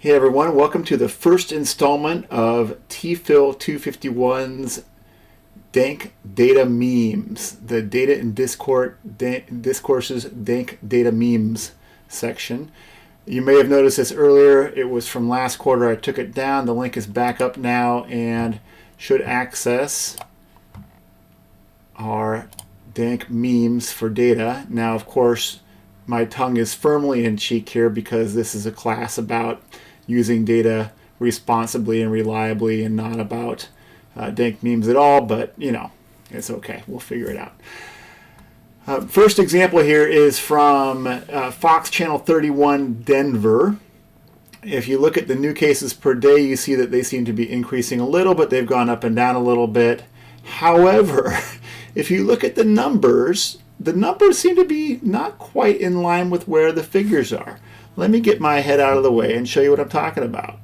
Hey everyone, welcome to the first installment of TPHIL 251's Dank Data Memes, the Data and Discourse's Dank Data Memes section. You may have noticed this earlier. It was from last quarter. I took it down. The link is back up now and should access our Dank Memes for data. Now, of course, my tongue is firmly in cheek here because this is a class about using data responsibly and reliably and not about dank memes at all, but you know, it's okay. We'll figure it out. First example here is from Fox Channel 31 Denver. If you look at the new cases per day, you see that they seem to be increasing a little, but they've gone up and down a little bit. However, if you look at the numbers seem to be not quite in line with where the figures are. Let me get my head out of the way and show you what I'm talking about.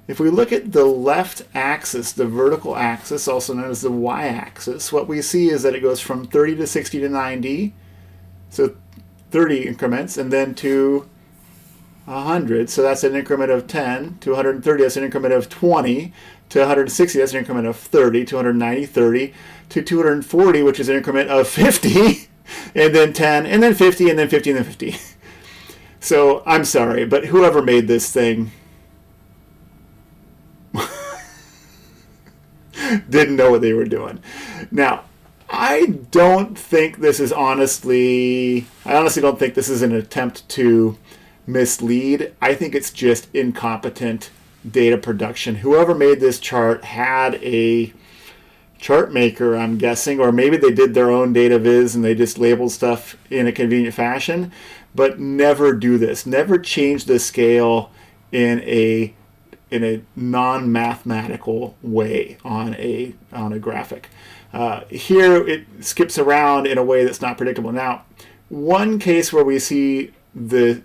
If we look at the left axis, the vertical axis, also known as the y-axis, what we see is that it goes from 30 to 60 to 90, so 30 increments, and then to 100, so that's an increment of 10, to 130, that's an increment of 20, to 160, that's an increment of 30, to 190, 30, to 240, which is an increment of 50, and then 10, and then 50, and then 50, and then 50. So, I'm sorry, but whoever made this thing didn't know what they were doing. Now, I honestly don't think this is an attempt to mislead. I think it's just incompetent data production. Whoever made this chart had a chart maker, I'm guessing, or maybe they did their own data viz and they just labeled stuff in a convenient fashion, but never do this. Never change the scale in a non-mathematical way on a graphic. Here it skips around in a way that's not predictable. Now, one case where we see the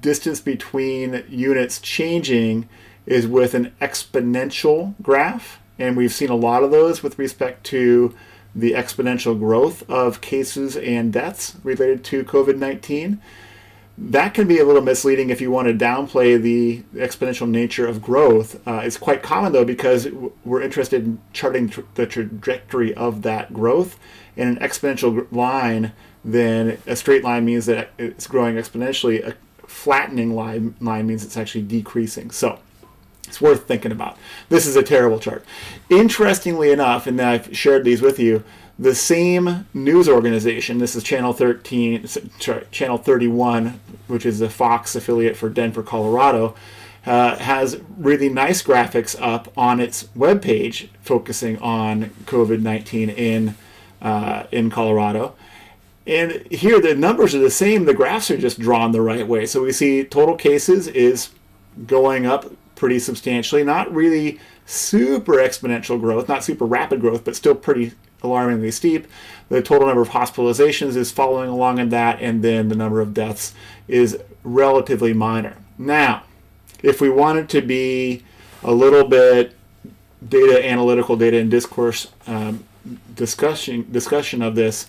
distance between units changing is with an exponential graph. And we've seen a lot of those with respect to the exponential growth of cases and deaths related to COVID-19. That can be a little misleading if you want to downplay the exponential nature of growth. It's quite common, though, because we're interested in charting the trajectory of that growth. In an exponential line, then a straight line means that it's growing exponentially. A flattening line means it's actually decreasing. So it's worth thinking about. This is a terrible chart. Interestingly enough, and I've shared these with you, the same news organization, this is Channel 31, which is the Fox affiliate for Denver, Colorado, has really nice graphics up on its webpage focusing on COVID-19 in Colorado. And here the numbers are the same, the graphs are just drawn the right way. So we see total cases is going up pretty substantially, not really super exponential growth, not super rapid growth, but still pretty alarmingly steep. The total number of hospitalizations is following along in that, and then the number of deaths is relatively minor. Now, if we wanted to be a little bit data analytical, data and discourse discussion of this,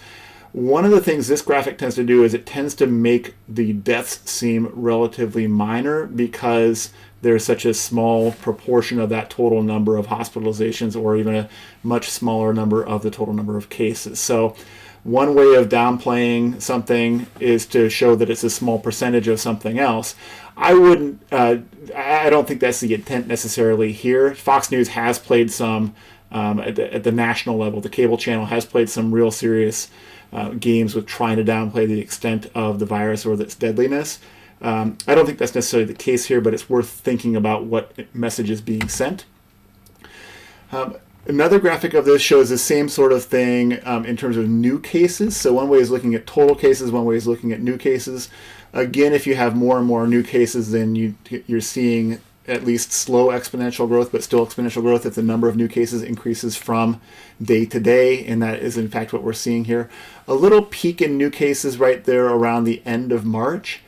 one of the things this graphic tends to do is it tends to make the deaths seem relatively minor because there's such a small proportion of that total number of hospitalizations, or even a much smaller number of the total number of cases. So one way of downplaying something is to show that it's a small percentage of something else. I don't think that's the intent necessarily here. Fox News has played some, at the national level, the cable channel has played some real serious games with trying to downplay the extent of the virus or its deadliness. I don't think that's necessarily the case here, but it's worth thinking about what message is being sent. Another graphic of this shows the same sort of thing in terms of new cases. So one way is looking at total cases, one way is looking at new cases. Again, if you have more and more new cases, then you're seeing at least slow exponential growth, but still exponential growth if the number of new cases increases from day to day, and that is in fact what we're seeing here. A little peak in new cases right there around the end of March.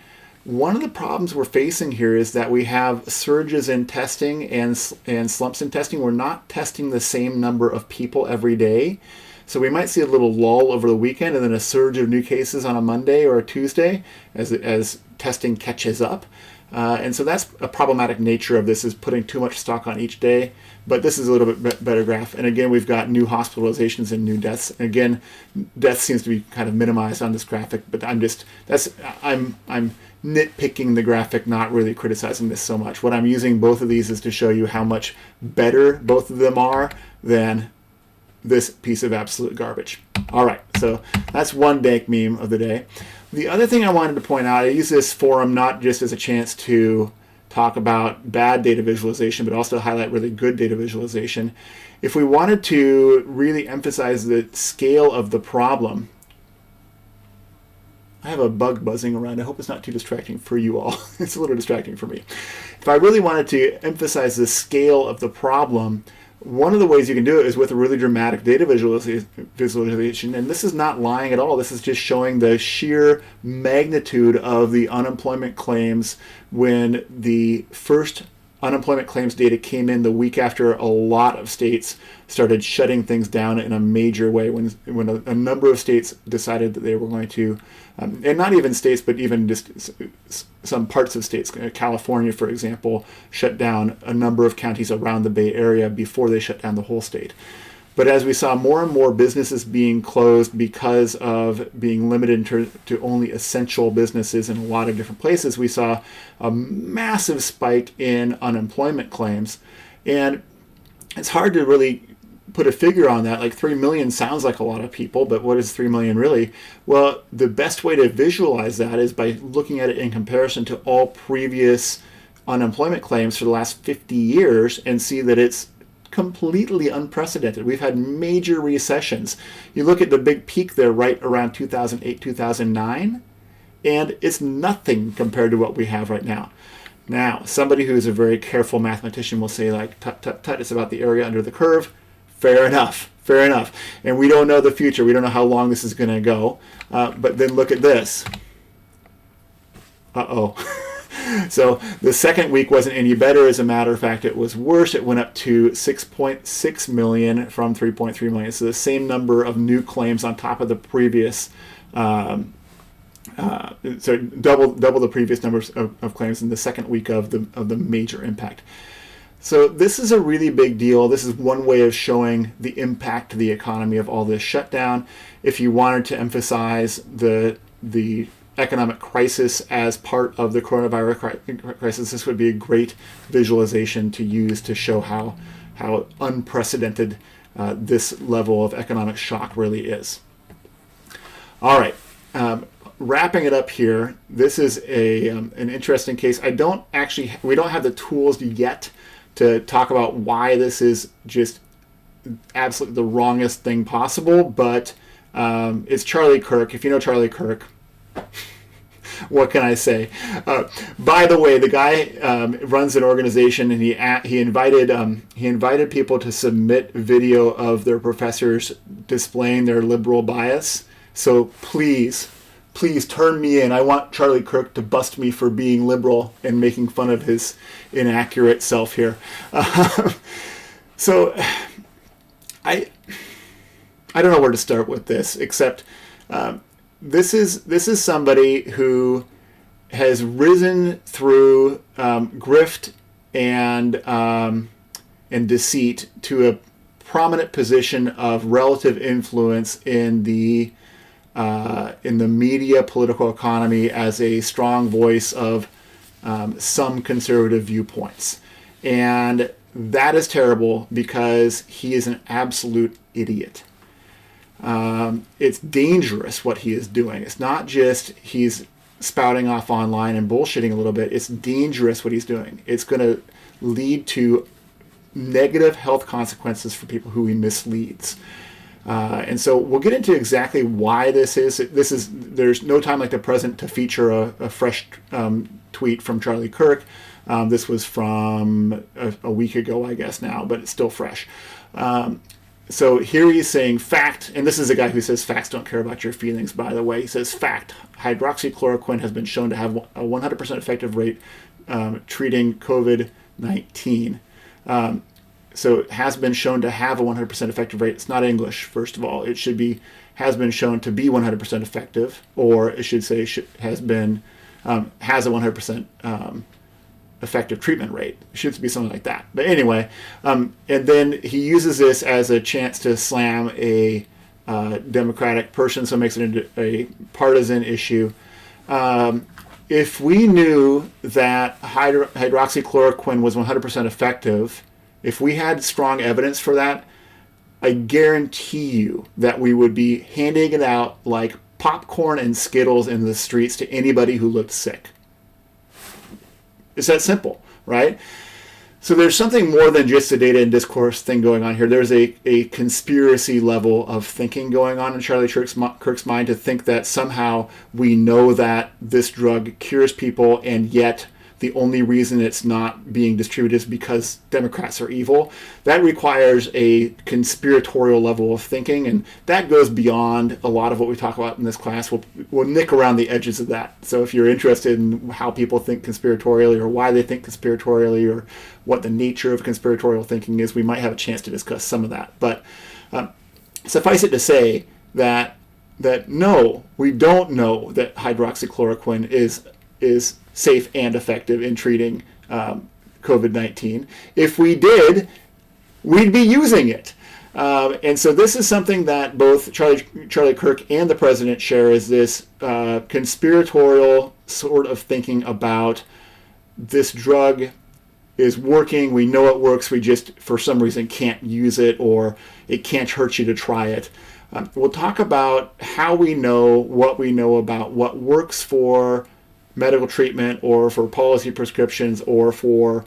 One of the problems we're facing here is that we have surges in testing and slumps in testing. We're not testing the same number of people every day. So we might see a little lull over the weekend and then a surge of new cases on a Monday or a Tuesday as testing catches up. And so that's a problematic nature of this, is putting too much stock on each day. But this is a little bit better graph. And again, we've got new hospitalizations and new deaths. And again, death seems to be kind of minimized on this graphic, but I'm nitpicking the graphic, not really criticizing this so much. What I'm using both of these is to show you how much better both of them are than this piece of absolute garbage. All right, so that's one Dank meme of the day. The other thing I wanted to point out, I use this forum not just as a chance to talk about bad data visualization, but also highlight really good data visualization. If we wanted to really emphasize the scale of the problem, I have a bug buzzing around. I hope it's not too distracting for you all. It's a little distracting for me. If I really wanted to emphasize the scale of the problem, one of the ways you can do it is with a really dramatic data visualization. And this is not lying at all. This is just showing the sheer magnitude of the unemployment claims when the first unemployment claims data came in the week after a lot of states started shutting things down in a major way, when a number of states decided that they were going to, and not even states, but even just some parts of states. California, for example, shut down a number of counties around the Bay Area before they shut down the whole state. But as we saw more and more businesses being closed because of being limited to only essential businesses in a lot of different places, we saw a massive spike in unemployment claims. And it's hard to really put a figure on that. Like 3 million sounds like a lot of people, but what is 3 million really? Well, the best way to visualize that is by looking at it in comparison to all previous unemployment claims for the last 50 years and see that it's completely unprecedented. We've had major recessions. You look at the big peak there right around 2008, 2009, and it's nothing compared to what we have right now. Now, somebody who's a very careful mathematician will say, like, tut, tut, tut, it's about the area under the curve. Fair enough, fair enough. And we don't know the future. We don't know how long this is going to go. But then look at this. Uh-oh. So the second week wasn't any better. As a matter of fact, it was worse. It went up to 6.6 million from 3.3 million. So the same number of new claims on top of the previous, so double the previous numbers of claims in the second week of the major impact. So this is a really big deal. This is one way of showing the impact to the economy of all this shutdown. If you wanted to emphasize the economic crisis as part of the coronavirus crisis, this would be a great visualization to use to show how unprecedented this level of economic shock really is. All right, wrapping it up here. This is an interesting case. We don't have the tools yet to talk about why this is just absolutely the wrongest thing possible, but it's Charlie Kirk. If you know Charlie Kirk, what can I say? By the way, the guy runs an organization, and he invited people to submit video of their professors displaying their liberal bias. So please turn me in. I want Charlie Kirk to bust me for being liberal and making fun of his inaccurate self here. So I don't know where to start with this, except this is somebody who has risen through grift and deceit to a prominent position of relative influence in the media, political economy, as a strong voice of some conservative viewpoints. And that is terrible because he is an absolute idiot. It's dangerous what he is doing. It's not just he's spouting off online and bullshitting a little bit. It's dangerous what he's doing. It's going to lead to negative health consequences for people who he misleads. And so we'll get into exactly why this is. There's no time like the present to feature a fresh tweet from Charlie Kirk. This was from a week ago, I guess now, but it's still fresh. So here he's saying fact, and this is a guy who says facts don't care about your feelings, by the way. He says fact, hydroxychloroquine has been shown to have a 100% effective rate treating COVID-19. so it has been shown to have a 100% effective rate. It's not English, first of all. It should be has been shown to be 100% effective, or it should say has a 100% effective treatment rate. It should be something like that. But anyway, and then he uses this as a chance to slam a Democratic person, so it makes it into a partisan issue. If we knew that hydroxychloroquine was 100% effective, if we had strong evidence for that, I guarantee you that we would be handing it out like popcorn and Skittles in the streets to anybody who looked sick. It's that simple, right? So there's something more than just a data and discourse thing going on here. There's a conspiracy level of thinking going on in Charlie Kirk's mind to think that somehow we know that this drug cures people, and yet the only reason it's not being distributed is because Democrats are evil. That requires a conspiratorial level of thinking, and that goes beyond a lot of what we talk about in this class. We'll nick around the edges of that. So if you're interested in how people think conspiratorially, or why they think conspiratorially, or what the nature of conspiratorial thinking is, we might have a chance to discuss some of that. But suffice it to say that no, we don't know that hydroxychloroquine is safe and effective in treating COVID-19. If we did, we'd be using it. And so this is something that both Charlie Kirk and the president share, is this conspiratorial sort of thinking about this drug is working. We know it works. We just, for some reason, can't use it, or it can't hurt you to try it. We'll talk about how we know what we know about what works for medical treatment, or for policy prescriptions, or for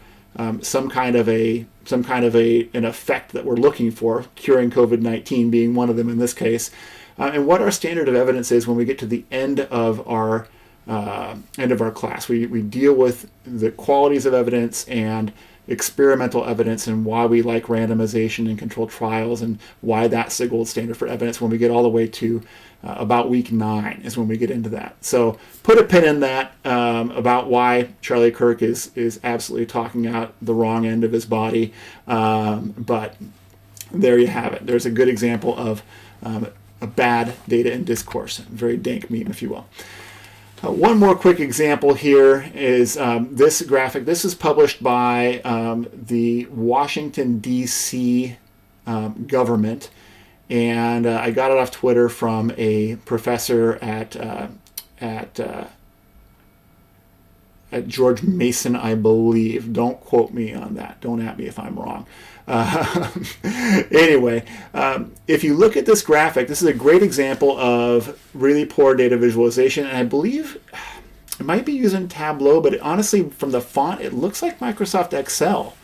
some kind of an effect that we're looking for, curing COVID-19 being one of them in this case, and what our standard of evidence is when we get to the end of our class. We deal with the qualities of evidence and experimental evidence, and why we like randomization and controlled trials, and why that's the gold standard for evidence. When we get all the way to about week 9 is when we get into that. So put a pin in that, about why Charlie Kirk is absolutely talking out the wrong end of his body. But there you have it. There's a good example of a bad data and discourse. Very dank meme, if you will. One more quick example here is this graphic. This is published by the Washington, D.C. Government. And I got it off Twitter from a professor at George Mason, I believe. Don't quote me on that. Don't at me if I'm wrong. Anyway, if you look at this graphic, this is a great example of really poor data visualization. And I believe it might be using Tableau, but honestly, from the font, it looks like Microsoft Excel.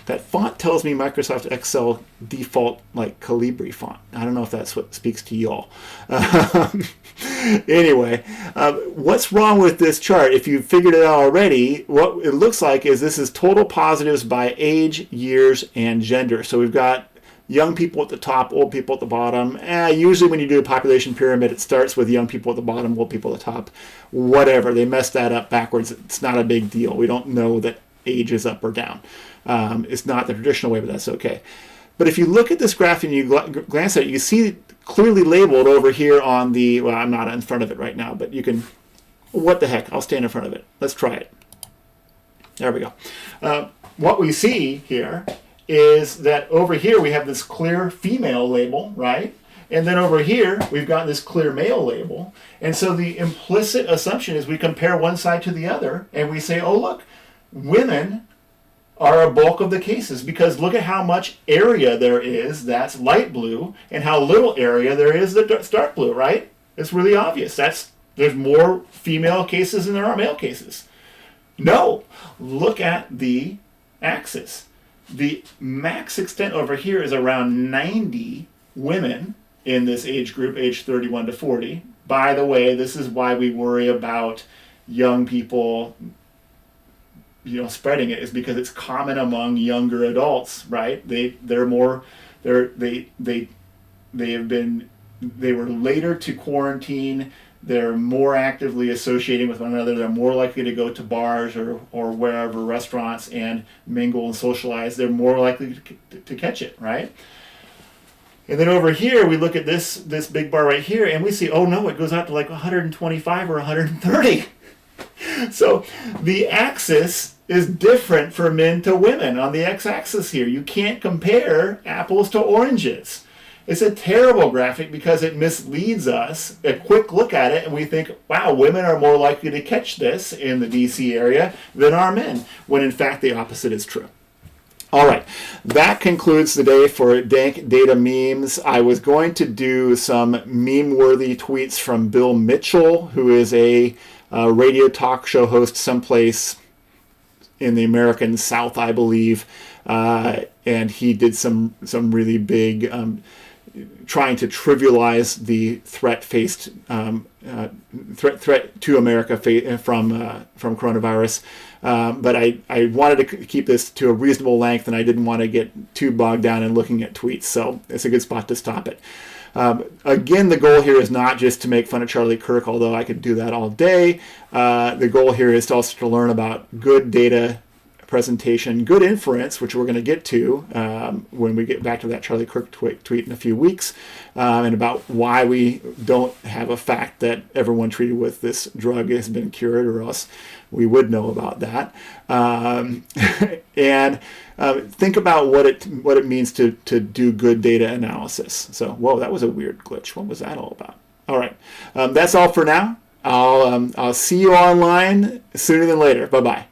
That font tells me Microsoft Excel default, like Calibri font. I don't know if that's what speaks to y'all. Anyway, what's wrong with this chart? If you've figured it out already, what it looks like is this is total positives by age, years, and gender. So we've got young people at the top, old people at the bottom. Usually when you do a population pyramid, it starts with young people at the bottom, old people at the top. Whatever, they messed that up backwards. It's not a big deal. We don't know that age is up or down. It's not the traditional way, but that's okay. But if you look at this graph and you glance at it, you see clearly labeled over here on the, well, I'm not in front of it right now, but you can, what the heck, I'll stand in front of it. Let's try it. There we go. What we see here is that over here we have this clear female label, right? And then over here we've got this clear male label. And so the implicit assumption is we compare one side to the other and we say, oh, look, women are a bulk of the cases, because look at how much area there is that's light blue and how little area there is that's dark blue, right? It's really obvious. There's more female cases than there are male cases. No, look at the axis. The max extent over here is around 90 women in this age group, age 31 to 40. By the way, this is why we worry about young people spreading it, is because it's common among younger adults, right? They were later to quarantine. They're more actively associating with one another. They're more likely to go to bars or wherever, restaurants, and mingle and socialize. They're more likely to catch it, right? And then over here, we look at this big bar right here, and we see, oh no, it goes out to like 125 or 130. So the axis is different for men to women on the x-axis here. You can't compare apples to oranges. It's a terrible graphic because it misleads us. A quick look at it and we think, wow, women are more likely to catch this in the DC area than are men, when in fact the opposite is true. All right, that concludes the day for Dank Data Memes. I was going to do some meme-worthy tweets from Bill Mitchell, who is a radio talk show host someplace in the American South, I believe, and he did some really big trying to trivialize the threat faced threat to America from coronavirus. But I wanted to keep this to a reasonable length, and I didn't want to get too bogged down in looking at tweets, so it's a good spot to stop it. Again, the goal here is not just to make fun of Charlie Kirk, although I could do that all day. The goal here is to also to learn about good data presentation, good inference, which we're going to get to when we get back to that Charlie Kirk tweet in a few weeks, and about why we don't have a fact that everyone treated with this drug has been cured, or else we would know about that. And think about what it means to do good data analysis. So, whoa, that was a weird glitch. What was that all about? All right, that's all for now. I'll see you online sooner than later. Bye-bye.